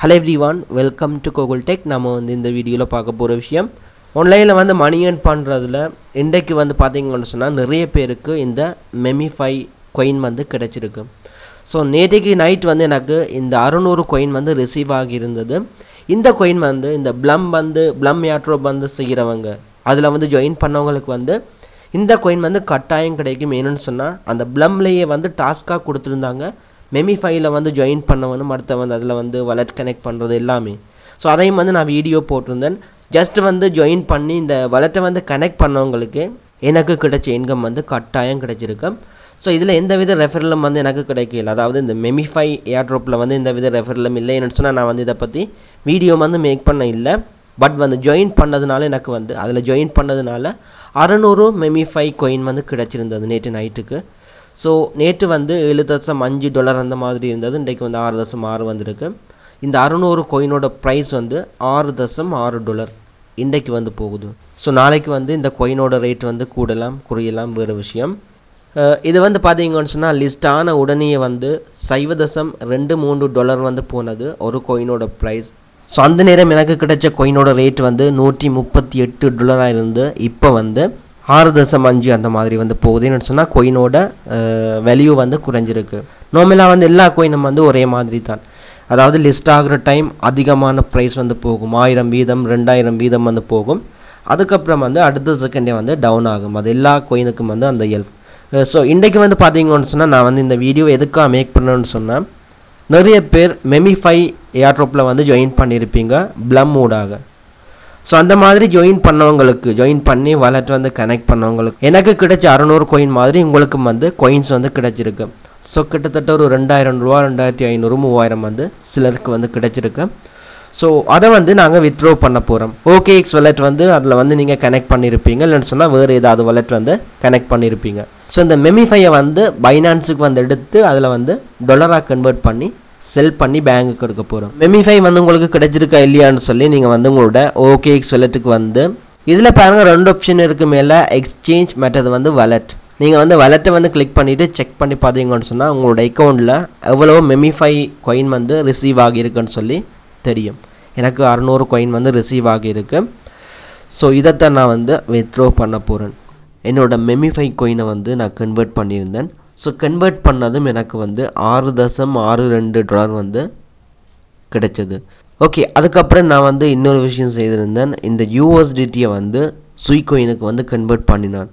Hello everyone, welcome to Google Tech. நம்ம வந்து இந்த வீடியோல பார்க்க போற விஷயம் ஆன்லைன்ல வந்து மணி earn பண்றதுல இன்றைக்கு வந்து பாத்தீங்கன்னு சொன்னா நிறைய பேருக்கு இந்த Memify coin வந்து கிடைச்சிருக்கு. சோ நேற்றைக்கு நைட் வந்து எனக்கு இந்த 600 coin வந்து ரிசீவ் ஆகி இருந்தது. இந்த coin வந்து இந்த Blum airdrop வந்து செய்றவங்க அதுல வந்து ஜாயின் பண்ணவங்களுக்கு வந்து இந்த coin வந்து கட்டாயம் கிடைக்கும். ஏன்னு சொன்னா அந்த Blumலயே வந்து டாஸ்கா கொடுத்திருந்தாங்க. Memifyல வந்து ஜாயின் பண்ணவனும் அடுத்து வந்து அதுல வந்து வாலெட் கனெக்ட் பண்றது எல்லாமே. சோ அதையும் வந்து நான் வீடியோ போட்டுருந்தேன். ஜஸ்ட் வந்து ஜாயின் பண்ணி இந்த வாலெட்டை வந்து கனெக்ட் பண்ணவங்களுக்கு எனக்கு கிடைச்ச இன்கம் வந்து கட்டாயம் கிடைச்சிருக்கு. சோ இதுல எந்தவித ரெஃபரலும் வந்து எனக்கு கிடைக்கல. அதாவது இந்த Memify airdropல வந்து எந்தவித ரெஃபரலும் இல்லை. என்ன சொன்னா நான் வந்து இத பத்தி வீடியோ வந்து மேக் பண்ண இல்ல. பட் வந்து ஜாயின் பண்ணதுனால எனக்கு வந்து அதுல ஜாயின் பண்ணதுனால 600 Memify coin வந்து கிடைச்சிருந்தது நேற்று நைட்டுக்கு. சோ நேற்று வந்து $7.5 அந்த மாதிரி இருந்தது. இன்னைக்கு வந்து 6.6 வந்திருக்கு. இந்த 600 coinோட பிரைஸ் வந்து $6.6 இன்னைக்கு வந்து போகுது. சோ நாளைக்கு வந்து இந்த coinோட ரேட் வந்து கூடலாம் குறையலாம் வேற விஷயம். இது வந்து பாத்தீங்கன்னு சொன்னா லிஸ்ட் ஆன உடனே வந்து $0.23 வந்து போனது ஒரு coinோட பிரைஸ். சோ அந்த நேரம் எனக்கு கிடைச்ச coinோட ரேட் வந்து $138 இருந்து இப்போ வந்து 6.5 அந்த மாதிரி வந்து போகுதுன்னு சொன்னா coinோட வேல்யூ வந்து குறைஞ்சிருக்கு. நார்மலா வந்து எல்லா coinம் வந்து ஒரே மாதிரி தான். அதாவது லிஸ்ட் ஆகுற டைம் அதிகமான பிரைஸ் வந்து போகும். 1000 வீதம் 2000 வீதம் வந்து போகும். அதுக்கு அப்புறம் வந்து அடுத்த செகண்டே வந்து டவுன் ஆகும். அது எல்லா coinக்கும் வந்து அந்த இயல்பு. சோ இன்னைக்கு வந்து பாத்தீங்கன்னு சொன்னா நான் வந்து இந்த வீடியோ எதுக்காக மேக் பண்ணேன்னு சொன்னா நிறைய பேர் Memify airdropல வந்து ஜாயின் பண்ணிருப்பீங்க Blum ஊடாக. சோ அந்த மாதிரி ஜாயின் பண்ணி வாலெட் வந்து கனெக்ட் பண்ணவங்களுக்கு எனக்கு கிடைச்ச 600 coin மாதிரி உங்களுக்கு வந்து coins வந்து கிடைச்சிருக்கு. சோ கிட்டத்தட்ட ஒரு $2000 2500 3000 வந்து சிலருக்கு வந்து கிடைச்சிருக்கு. சோ அத வந்து நாங்க withdraw பண்ண போறோம். OKX wallet வந்து அதுல வந்து நீங்க கனெக்ட் பண்ணிருப்பீங்க. இல்லன்னு சொன்னா வேற ஏதாவது wallet வந்து கனெக்ட் பண்ணிருப்பீங்க. சோ இந்த Memify வந்து Binanceக்கு வந்து எடுத்து அதுல வந்து டாலரா கன்வர்ட் பண்ணி செல் பண்ணி பேங்க்குக்கு எடுக்க போறோம். Memify வந்து உங்களுக்கு கிடைச்சிருக்கா இல்லையான்னு சொல்லி நீங்க வந்து உங்களோட OKX walletக்கு வந்து இதுல பாருங்க ரெண்டு ஆப்ஷன் இருக்கு. மேல எக்ஸ்சேஞ்ச் மற்றது வந்து wallet. நீங்க வந்து wallet வந்து கிளிக் பண்ணிட்டு செக் பண்ணி பாத்தீங்கன்னு சொன்னா உங்களோட அக்கவுண்ட்ல எவ்வளவு Memify coin வந்து ரிசீவ் ஆகி இருக்குன்னு சொல்லி தெரியும். எனக்கு 600 coin வந்து ரிசீவ் ஆகி இருக்கு. சோ இதத்தான் நான் வந்து withdraw பண்ண போறேன். என்னோட Memify coin-ஐ வந்து நான் கன்வர்ட் பண்ணியிருந்தேன். சோ கன்வர்ட் பண்ணதும் எனக்கு வந்து $6.62 வந்து கிடைச்சது. ஓகே, அதுக்கு அப்புறம் நான் வந்து இன்னொரு விஷயம் செய்திருந்தேன். இந்த USDT-யை வந்து Sui coin-க்கு வந்து கன்வர்ட் பண்ணினான்.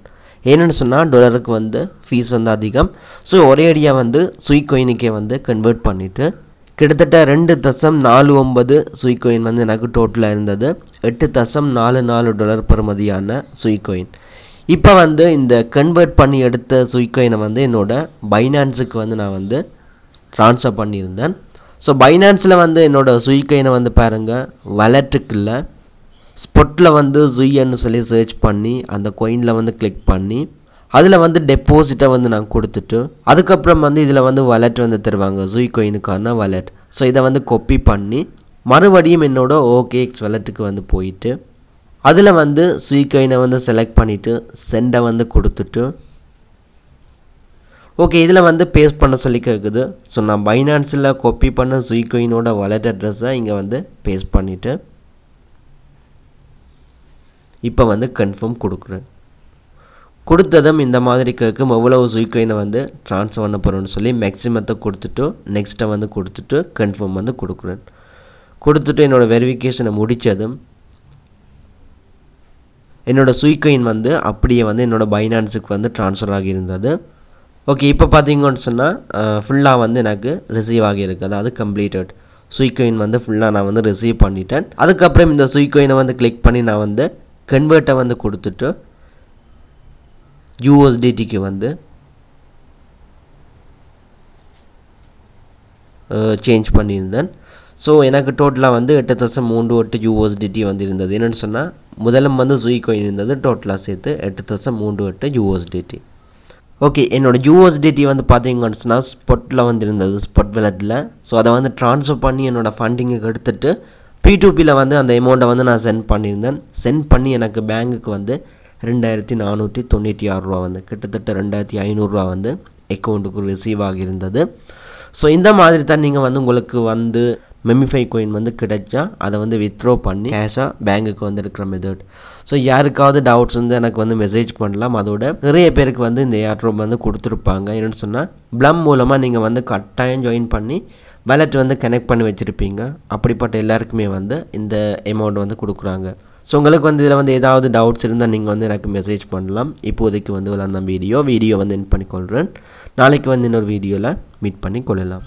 ஏன்னு சொன்னா டாலருக்கு வந்து ஃபீஸ் வந்து அதிகம். சோ ஒரே அடியா வந்து Sui coin-க்கே வந்து கன்வர்ட் பண்ணிட்டு கிட்டத்தட்ட 2.49 Sui coin வந்து எனக்கு டோட்டலா இருந்தது. $8.44 பெறுமதியான Sui coin. இப்போ வந்து இந்த கன்வர்ட் பண்ணி எடுத்த Sui coin-ஐ வந்து என்னோட Binanceக்கு வந்து நான் வந்து ட்ரான்ஸ்ஃபர் பண்ணியிருந்தேன். ஸோ பைனான்ஸ்ல வந்து என்னோட Sui coin-ஐ வந்து பாருங்க வாலெட்டுக்குள்ள ஸ்பாட்ல வந்து Sui-ன்னு சொல்லி சர்ச் பண்ணி அந்த coin-ல வந்து கிளிக் பண்ணி அதுல வந்து டெபாசிட்டை வந்து நான் கொடுத்துட்டு அதுக்கப்புறம் வந்து இதுல வந்து வாலெட் வந்து தருவாங்க Sui coin-க்கான வாலெட். ஸோ இதை வந்து காப்பி பண்ணி மறுபடியும் என்னோட OKX வாலெட்டுக்கு வந்து போயிட்டு அதுல வந்து Sui coin-ஐ வந்து செலக்ட் பண்ணிட்டு சென்ட வந்து கொடுத்துட்டு ஓகே இதுல வந்து பேஸ்ட் பண்ண சொல்லி கேக்குது. சோ நான் Binanceல காப்பி பண்ண Sui coin-ஓட வாலெட் அட்ரஸை இங்க வந்து பேஸ்ட் பண்ணிட்டு இப்போ வந்து கன்ஃபார்ம் கொடுக்குறேன். கொடுத்ததும் இந்த மாதிரி கேக்கும் எவ்வளவு Sui coin-ஐ வந்து ட்ரான்ஸ்ஃபர் பண்ண போறேன்னு சொல்லி மேக்ஸிமத்தை கொடுத்துட்டு நெக்ஸ்ட்டை வந்து கொடுத்துட்டு கன்ஃபார்ம் வந்து கொடுக்குறேன். கொடுத்துட்டு என்னோட வெரிஃபிகேஷனை முடிச்சதும் என்னோட Sui coin வந்து அப்படியே வந்து என்னோட Binanceக்கு வந்து ட்ரான்ஸ்ஃபர் ஆகி இருந்தது. ஓகே, இப்போ பாத்தீங்கன்னு சொன்னா ஃபுல்லா வந்து எனக்கு ரிசீவ் ஆகி இருக்கு. அதாவது கம்ப்ளீட்டட் Sui coin வந்து ஃபுல்லா நான் வந்து ரிசீவ் பண்ணிட்டேன். அதுக்கு அப்புறம் இந்த Sui coin-ஐ வந்து கிளிக் பண்ணி நான் வந்து கன்வர்ட்டை வந்து கொடுத்துட்டு USDT-க்கு வந்து சேஞ்ச் பண்ணியிருந்தேன். ஸோ எனக்கு டோட்டலாக வந்து 8.38 USDT வந்து இருந்தது. என்னன்னு சொன்னால் முதல்ல வந்து Sui coin இருந்தது டோட்டலாக சேர்த்து 8.38 USDT. ஓகே, என்னோட USDT வந்து பார்த்தீங்கன்னு சொன்னால் ஸ்பாட்டில் வந்து இருந்தது ஸ்பாட் வாலெட்டில். ஸோ அதை வந்து ட்ரான்ஸ்ஃபர் பண்ணி என்னோட ஃபண்டிங்குக்கு எடுத்துட்டு P2P-ல வந்து அந்த அமௌண்ட்டை வந்து நான் சென்ட் பண்ணியிருந்தேன். சென்ட் பண்ணி எனக்கு பேங்குக்கு வந்து $2496 வந்து கிட்டத்தட்ட $2500 வந்து அக்கௌண்ட்டுக்கு ரிசீவ் ஆகியிருந்தது. ஸோ இந்த மாதிரி தான் நீங்கள் வந்து உங்களுக்கு வந்து மெமிஃபை காயின் வந்து கிடைச்சா அதை வந்து வித்ட்ரா பண்ணி கேஷாக பேங்குக்கு வந்து எடுக்கிற மெத்தட். ஸோ யாருக்காவது டவுட்ஸ் வந்து எனக்கு வந்து மெசேஜ் பண்ணலாம். அதோட நிறைய பேருக்கு வந்து இந்த ஏர்ட்ராப் வந்து கொடுத்துருப்பாங்க. என்னென்னு சொன்னால் ப்ளம் மூலமாக நீங்கள் வந்து கட்டாயம் ஜாயின் பண்ணி வாலெட் வந்து கனெக்ட் பண்ணி வச்சுருப்பீங்க. அப்படிப்பட்ட எல்லாருக்குமே வந்து இந்த அமௌண்ட் வந்து கொடுக்குறாங்க. ஸோ உங்களுக்கு வந்து இதில் வந்து ஏதாவது டவுட்ஸ் இருந்தால் நீங்கள் வந்து எனக்கு மெசேஜ் பண்ணலாம். இப்போதைக்கு வந்து அந்த வீடியோ வந்து என் பண்ணிக்கொள்கிறேன். நாளைக்கு வந்து இன்னொரு வீடியோவில் மீட் பண்ணி கொள்ளலாம்.